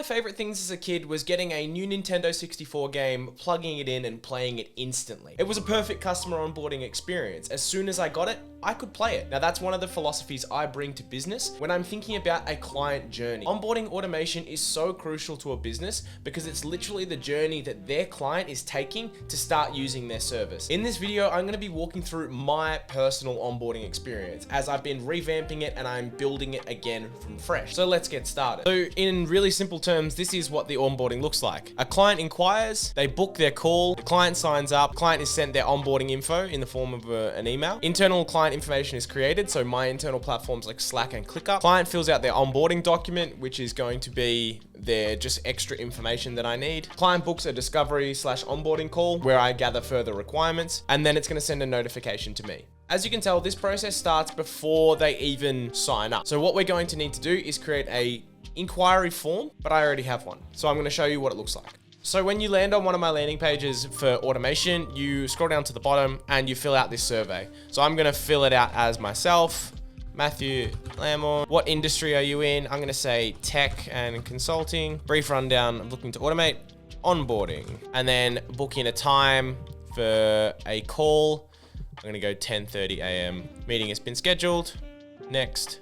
my favorite things as a kid was getting a new Nintendo 64 game, plugging it in and playing it instantly. It was a perfect customer onboarding experience. As soon as I got it, I could play it. Now that's one of the philosophies I bring to business when I'm thinking about a client journey. Onboarding automation is so crucial to a business because it's literally the journey that their client is taking to start using their service. In this video, I'm going to be walking through my personal onboarding experience as I've been revamping it and I'm building it again from fresh. So let's get started. So in really simple terms, this is what the onboarding looks like. A client inquires, they book their call, the client signs up, the client is sent their onboarding info in the form of an email. Internal client information is created, so my internal platforms like Slack and ClickUp. Client fills out their onboarding document, which is going to be their just extra information that I need. Client books a discovery/onboarding call where I gather further requirements, and then it's going to send a notification to me. As you can tell, this process starts before they even sign up. So what we're going to need to do is create a inquiry form, but I already have one. So I'm going to show you what it looks like. So when you land on one of my landing pages for automation, you scroll down to the bottom and you fill out this survey. So I'm going to fill it out as myself, Matthew Lamore. What industry are you in? I'm going to say tech and consulting. Brief rundown, I'm looking to automate onboarding, and then book in a time for a call. I'm going to go 10:30 a.m. Meeting has been scheduled. Next.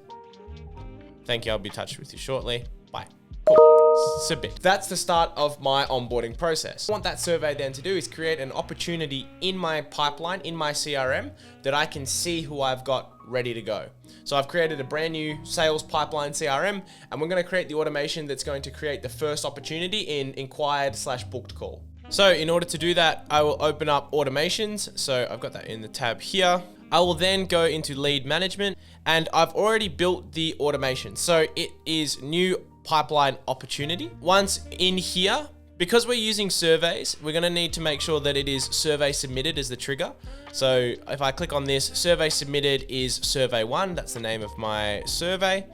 Thank you. I'll be in touch with you shortly. Bye. Cool. Submit. That's the start of my onboarding process. What that survey then to do is create an opportunity in my pipeline, in my CRM, that I can see who I've got ready to go. So I've created a brand new sales pipeline CRM, and we're going to create the automation that's going to create the first opportunity in inquired/booked call. So in order to do that, I will open up automations. So I've got that in the tab here. I will then go into lead management, and I've already built the automation. So it is new pipeline opportunity. Once in here, because we're using surveys, we're going to need to make sure that it is survey submitted as the trigger. So if I click on this, survey submitted is survey 1. That's the name of my survey.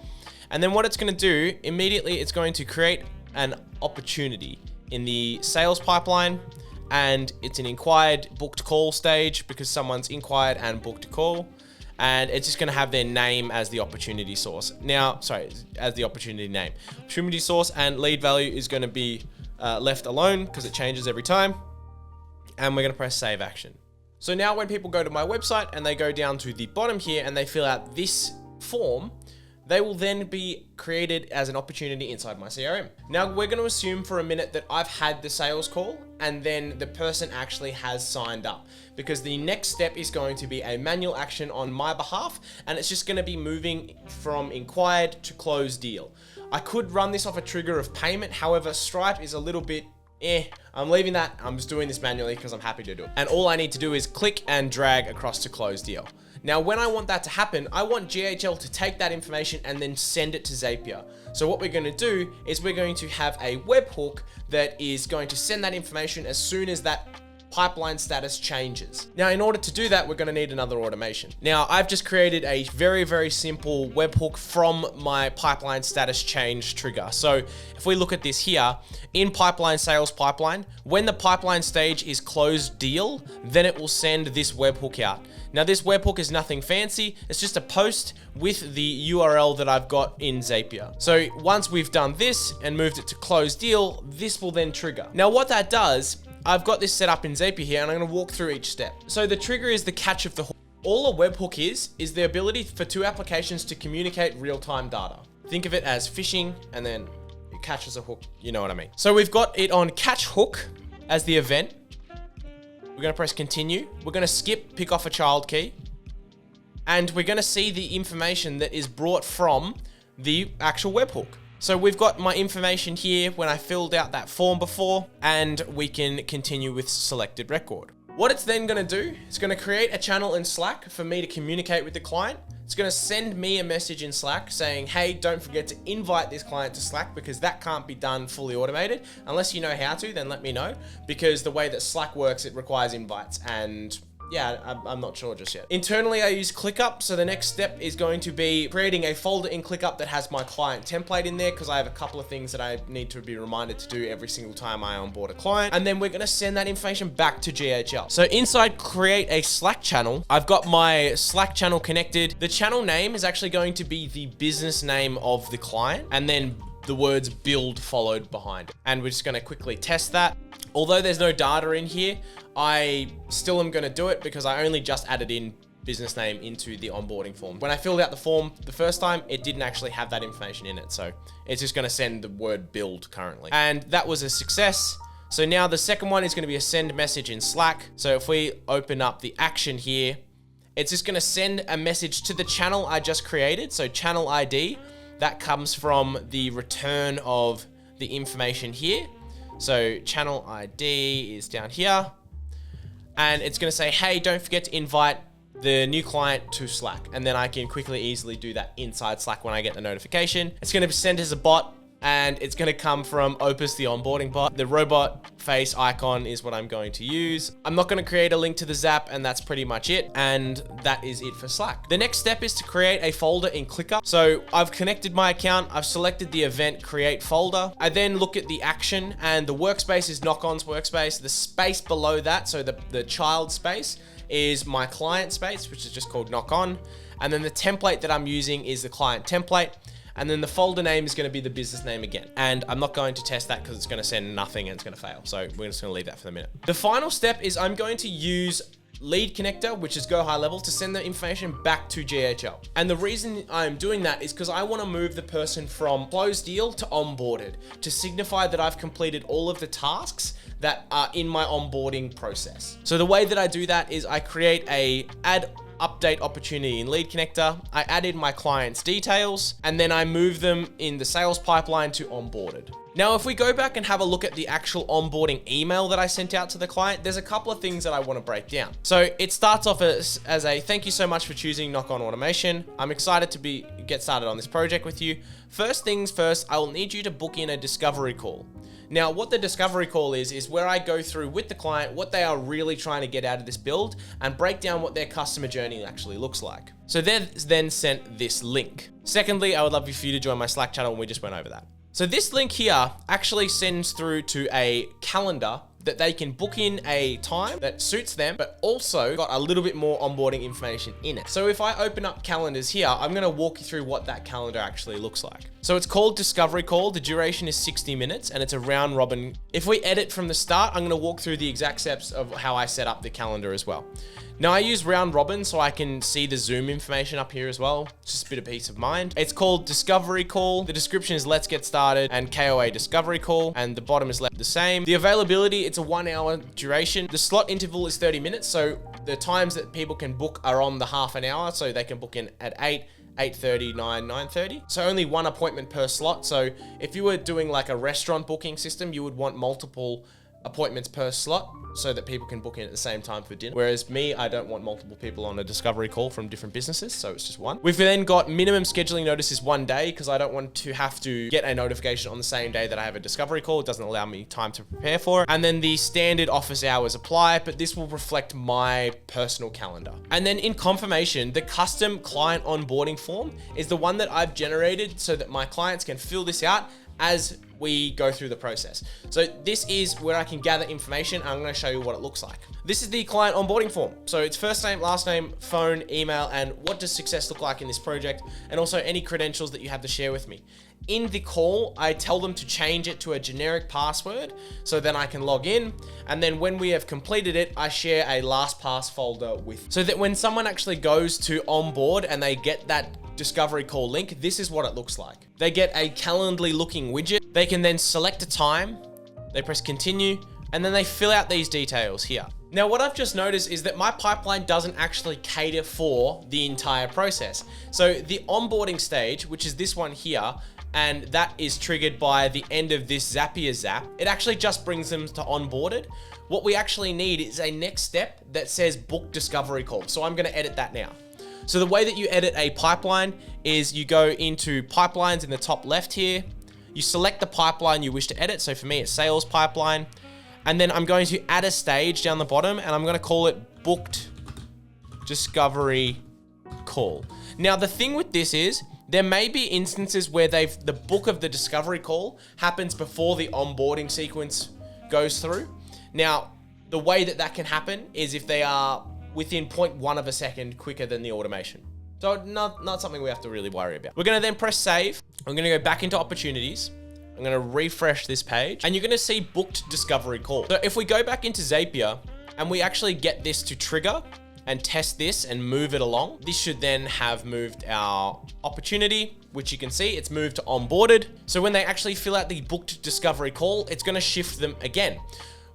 And then what it's going to do, immediately it's going to create an opportunity in the sales pipeline, and it's an inquired booked call stage because someone's inquired and booked a call, and it's just going to have their name as the opportunity source. Now, sorry, as the opportunity name. Opportunity source and lead value is going to be left alone because it changes every time, and we're going to press save action. So now when people go to my website and they go down to the bottom here and they fill out this form, they will then be created as an opportunity inside my CRM. Now we're going to assume for a minute that I've had the sales call and then the person actually has signed up, because the next step is going to be a manual action on my behalf, and it's just going to be moving from inquired to closed deal. I could run this off a trigger of payment. However, Stripe is a little bit I'm leaving that. I'm just doing this manually because I'm happy to do it. And all I need to do is click and drag across to close deal. Now, when I want that to happen, I want GHL to take that information and then send it to Zapier. So what we're going to do is we're going to have a webhook that is going to send that information as soon as that pipeline status changes. Now, in order to do that, we're going to need another automation. Now, I've just created a very, very simple webhook from my pipeline status change trigger. So if we look at this here, in pipeline sales pipeline, when the pipeline stage is closed deal, then it will send this webhook out. Now, this webhook is nothing fancy. It's just a post with the URL that I've got in Zapier. So once we've done this and moved it to closed deal, this will then trigger. Now, what that does, I've got this set up in Zapier here, and I'm going to walk through each step. So the trigger is the catch of the hook. All a webhook is the ability for two applications to communicate real-time data. Think of it as fishing, and then it catches a hook. You know what I mean? So we've got it on catch hook as the event. We're going to press continue. We're going to skip pick off a child key, and we're going to see the information that is brought from the actual webhook. So we've got my information here when I filled out that form before, and we can continue with selected record. What it's then going to do, it's going to create a channel in Slack for me to communicate with the client. It's going to send me a message in Slack saying, hey, don't forget to invite this client to Slack, because that can't be done fully automated. Unless you know how to, then let me know, because the way that Slack works, it requires invites, and yeah, I'm not sure just yet. Internally, I use ClickUp. So the next step is going to be creating a folder in ClickUp that has my client template in there, because I have a couple of things that I need to be reminded to do every single time I onboard a client. And then we're going to send that information back to GHL. So inside create a Slack channel, I've got my Slack channel connected. The channel name is actually going to be the business name of the client. And then the words build followed behind it. And we're just gonna quickly test that. Although there's no data in here, I still am gonna do it because I only just added in business name into the onboarding form. When I filled out the form the first time, it didn't actually have that information in it. So it's just gonna send the word build currently. And that was a success. So now the second one is gonna be a send message in Slack. So if we open up the action here, it's just gonna send a message to the channel I just created. So channel ID, that comes from the return of the information here. So channel ID is down here. And it's gonna say, hey, don't forget to invite the new client to Slack. And then I can quickly, easily do that inside Slack when I get the notification. It's gonna be sent as a bot, and it's gonna come from Opus, the onboarding bot. The robot face icon is what I'm going to use. I'm not gonna create a link to the Zap, and that's pretty much it. And that is it for Slack. The next step is to create a folder in ClickUp. So I've connected my account, I've selected the event create folder. I then look at the action, and the workspace is Knock-On's workspace. The space below that, so the child space, is my client space, which is just called Knock-On. And then the template that I'm using is the client template. And then the folder name is going to be the business name again. And I'm not going to test that because it's going to send nothing and it's going to fail. So we're just going to leave that for the minute. The final step is I'm going to use lead connector, which is Go High Level, to send the information back to GHL. And the reason I'm doing that is because I want to move the person from closed deal to onboarded, to signify that I've completed all of the tasks that are in my onboarding process. So the way that I do that is I create a add update opportunity in lead connector. I added my client's details, and then I move them in the sales pipeline to onboarded. Now, if we go back and have a look at the actual onboarding email that I sent out to the client, there's a couple of things that I want to break down. So it starts off as a thank you so much for choosing Knock-On Automation. I'm excited to get started on this project with you. First things first, I will need you to book in a discovery call. Now, what the discovery call is where I go through with the client what they are really trying to get out of this build and break down what their customer journey actually looks like. So they're then sent this link. Secondly, I would love for you to join my Slack channel, and we just went over that. So this link here actually sends through to a calendar that they can book in a time that suits them, but also got a little bit more onboarding information in it. So if I open up calendars here, I'm gonna walk you through what that calendar actually looks like. So it's called Discovery Call. The duration is 60 minutes and it's a round robin. If we edit from the start, I'm gonna walk through the exact steps of how I set up the calendar as well. Now I use round robin so I can see the Zoom information up here as well. Just a bit of peace of mind. It's called Discovery Call. The description is let's get started and KOA Discovery Call, and the bottom is left the same. The availability, it's a 1 hour duration. The slot interval is 30 minutes. So the times that people can book are on the half an hour. So they can book in at 8, 8:30, 9, 9:30. So only one appointment per slot. So if you were doing like a restaurant booking system, you would want multiple appointments per slot so that people can book in at the same time for dinner. Whereas me, I don't want multiple people on a discovery call from different businesses, so it's just one. We've then got minimum scheduling notice is 1 day because I don't want to have to get a notification on the same day that I have a discovery call. It doesn't allow me time to prepare for it. And then the standard office hours apply, but this will reflect my personal calendar. And then in confirmation, the custom client onboarding form is the one that I've generated so that my clients can fill this out as we go through the process. So this is where I can gather information. I'm going to show you what it looks like. This is the client onboarding form. So it's first name, last name, phone, email, and what does success look like in this project, and also any credentials that you have to share with me. In the call, I tell them to change it to a generic password so then I can log in. And then when we have completed it, I share a LastPass folder with, so that when someone actually goes to onboard and they get that discovery call link, this is what it looks like. They get a Calendly looking widget. They can then select a time, they press continue, and then they fill out these details here. Now, what I've just noticed is that my pipeline doesn't actually cater for the entire process. So the onboarding stage, which is this one here, and that is triggered by the end of this Zapier zap, it actually just brings them to onboarded. What we actually need is a next step that says book discovery call. So I'm gonna edit that now. So the way that you edit a pipeline is you go into pipelines in the top left here. You select the pipeline you wish to edit. So for me, it's sales pipeline. And then I'm going to add a stage down the bottom and I'm going to call it booked discovery call. Now, the thing with this is there may be instances where the book of the discovery call happens before the onboarding sequence goes through. Now, the way that can happen is if they are within 0.1 of a second quicker than the automation. So not something we have to really worry about. We're gonna then press save. I'm gonna go back into opportunities. I'm gonna refresh this page and you're gonna see booked discovery call. So if we go back into Zapier and we actually get this to trigger and test this and move it along, this should then have moved our opportunity, which you can see it's moved to onboarded. So when they actually fill out the booked discovery call, it's gonna shift them again.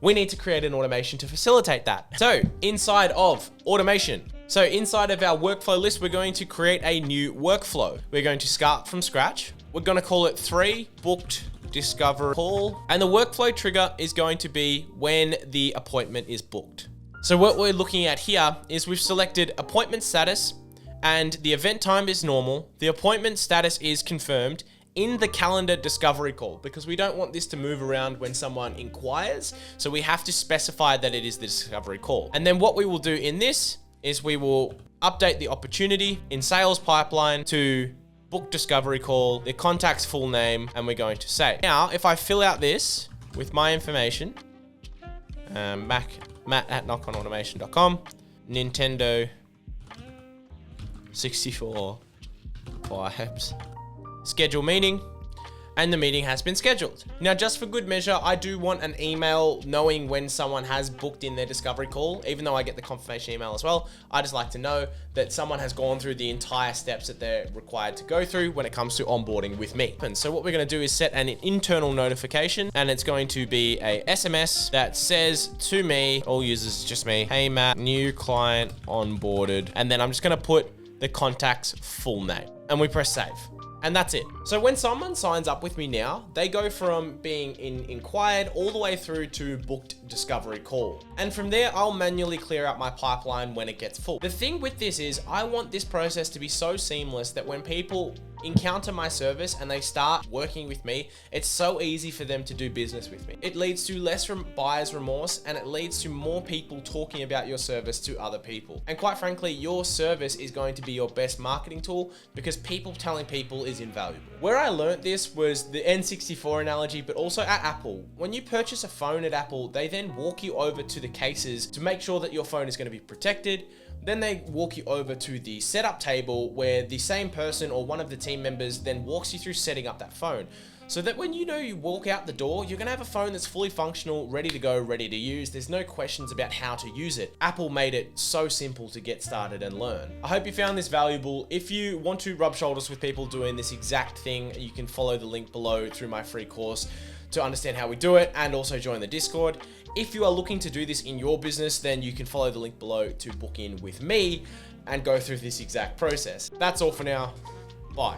We need to create an automation to facilitate that. So inside of automation, so inside of our workflow list, we're going to create a new workflow. We're going to start from scratch. We're going to call it 3 booked discover call. And the workflow trigger is going to be when the appointment is booked. So what we're looking at here is we've selected appointment status and the event time is normal. The appointment status is confirmed in the calendar discovery call because we don't want this to move around when someone inquires. So we have to specify that it is the discovery call. And then what we will do in this is we will update the opportunity in sales pipeline to book discovery call, the contact's full name, and we're going to save. Now, if I fill out this with my information, matt@knockonautomation.com, Nintendo 64 vibes, schedule meeting, and the meeting has been scheduled. Now, just for good measure, I do want an email knowing when someone has booked in their discovery call, even though I get the confirmation email as well. I just like to know that someone has gone through the entire steps that they're required to go through when it comes to onboarding with me. And so what we're gonna do is set an internal notification, and it's going to be a SMS that says to me, all users, just me, hey Matt, new client onboarded. And then I'm just gonna put the contact's full name, and we press save. And that's it. So when someone signs up with me now, they go from being inquired all the way through to booked discovery call. And from there, I'll manually clear out my pipeline when it gets full. The thing with this is I want this process to be so seamless that when people encounter my service and they start working with me, it's so easy for them to do business with me. It leads to less buyer's remorse and it leads to more people talking about your service to other people. And quite frankly, your service is going to be your best marketing tool because people telling people is invaluable. Where I learned this was the N64 analogy, but also at Apple. When you purchase a phone at Apple, they then walk you over to the cases to make sure that your phone is going to be protected. Then they walk you over to the setup table where the same person or one of the team members then walks you through setting up that phone. So that when you walk out the door, you're gonna have a phone that's fully functional, ready to go, ready to use. There's no questions about how to use it. Apple made it so simple to get started and learn. I hope you found this valuable. If you want to rub shoulders with people doing this exact thing, you can follow the link below through my free course to understand how we do it and also join the Discord. If you are looking to do this in your business, then you can follow the link below to book in with me and go through this exact process. That's all for now. Bye.